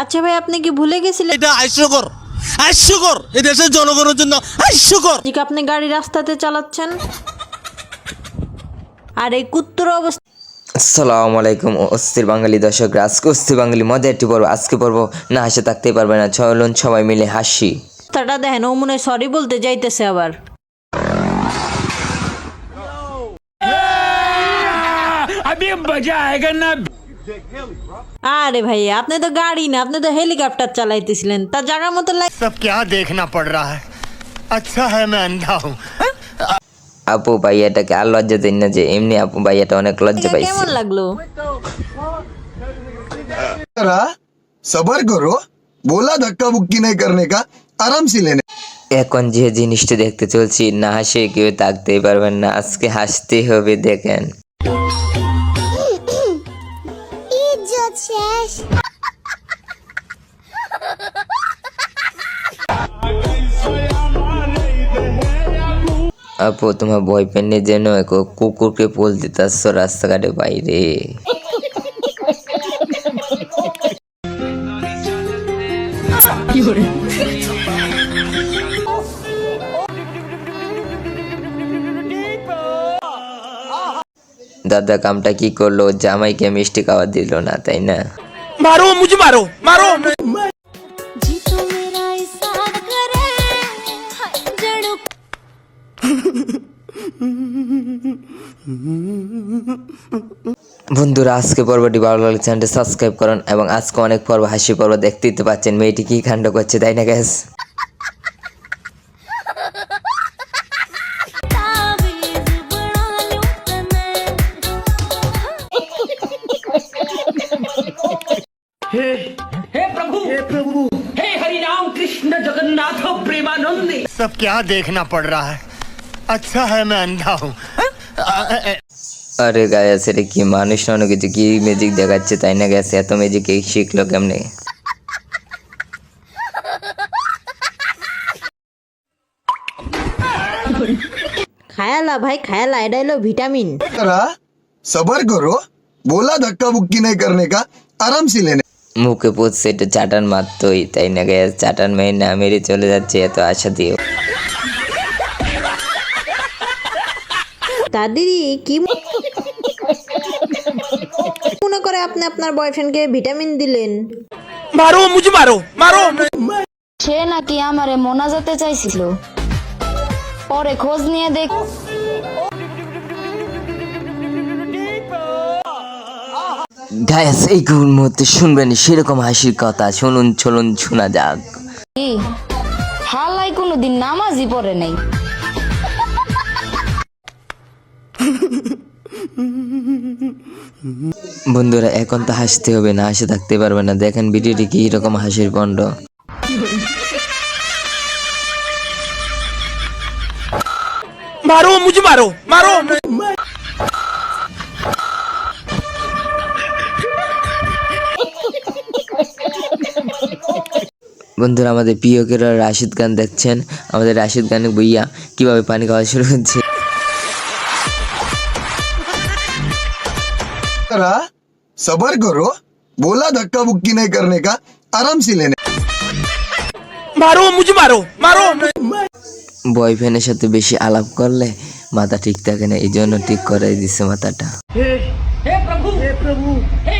আচ্ছা ভাই, আপনি কি ভুলে গেছিলেন এটা হাস্যকর এই দেশের জনগণের জন্য হাস্যকর যে আপনি গাড়ি রাস্তাতে চালাচ্ছেন আর এই কুত্তর অবস্থা। আসসালামু আলাইকুম অস্থির বাঙালি দর্শকরা, আজকে অস্থির বাঙালি মজা একটি পর্ব। আজকে পর্ব না হাসে থাকতেই পারবে না, চলুন সবাই মিলে হাসি। তাটা দেখেন, ও মনে হয় সরি বলতে যাইতেছে আবার। আরে ভাই, আপনি তো গাড়ি না, আপনি তো হেলিকপ্টার চালাইতেছিলেন, তা জায়গার মতো सब क्या देखना पड़ रहा है। अच्छा है मैं अंधा हूँ। আপু ভাইয়াটাকে আর লজ্জা দিন না, যে এমনি আপু ভাইয়াটা অনেক লজ্জা পাইছে। কেমন লাগলো? सबर करो, बोला धक्का बुक्की नहीं करने का, आराम से लेने। এখন যে জিনিসটা দেখতে চলছি, না হাসে কেউ থাকতেই পারবেন না, আজকে হাসতে হবে। দেখেন আপু, তোমার বয়ফ্রেন্ডের জন্য কুকুরকে পোল দিতেছ রাস্তাঘাটে বাইরে। দাদা কামটা কি করলো? জামাইকে মিষ্টি খাওয়া দিল না, তাই না? मारो मुझे मारो मारो বন্ধুরা, আজকে পর্বটি ভালো লাগলে চ্যানেলটি সাবস্ক্রাইব করুন, এবং আজকে অনেক পর্ব হাসি পর্ব দেখতেই তো পাচ্ছেন মেয়েটি কি কাণ্ড করছে, তাই না গ্যাস? सब क्या देखना पड़ रहा है। अच्छा है मैं अंधा हूँ। আরে গায়ে সেটা কি মানুষ না, অন্য কিছু কি ম্যাজিক দেখাচ্ছে, তাই না গ্যাস? এত ম্যাজিক এই শিখলো কেমনে? খায়ালা ভাই, খায়ালা, এটা হলো ভিটামিন। सबर करो, बोला धक्का बुक्की नहीं करने का, आराम से लेने। মুখে পড়ছে এটা চাটান মারতোই, তাই না গ্যাস? চাটান মেয়ে না মেরে চলে যাচ্ছে এত আশা দিয়ে। দাদিরি কি মনে করে আপনি আপনার বয়ফ্রেন্ডকে ভিটামিন দিলেন? मारो मुझे मारो मारो সে নাকি আমারে মোনাজাতে চাইছিল, পরে খোঁজ নিয়ে দেখ গায়াস এই মুহূর্তে শুনবেন সেরকম হাসির কথা, শুনুন চলুন শোনা যাক। কি হালাই কোনোদিন নামাজই পড়ে নাই। বন্ধুরা, এখন তো হাসতে হবে, না হাসে থাকতে পারবে না। দেখেন ভিডিওটি কি রকম হাসির পণ্ড। मारो मुझे मारो मारो বন্ধুরা, আমাদের প্রিয় কেরা রাশিদ খান দেখছেন, আমাদের রাশিদ খানের বইয়া কিভাবে পানি খাওয়া শুরু হচ্ছে। सबर करो, बोला धक्का बुक्की नहीं करने का, आराम से लेने। मारो मुझे मारो मारो বয়ফ্রেন্ডের সাথে বেশি আলাপ করলে মাথা ঠিক থাকে না, এই জন্য ঠিক করে দিচ্ছে মাথাটা। हे प्रभु हे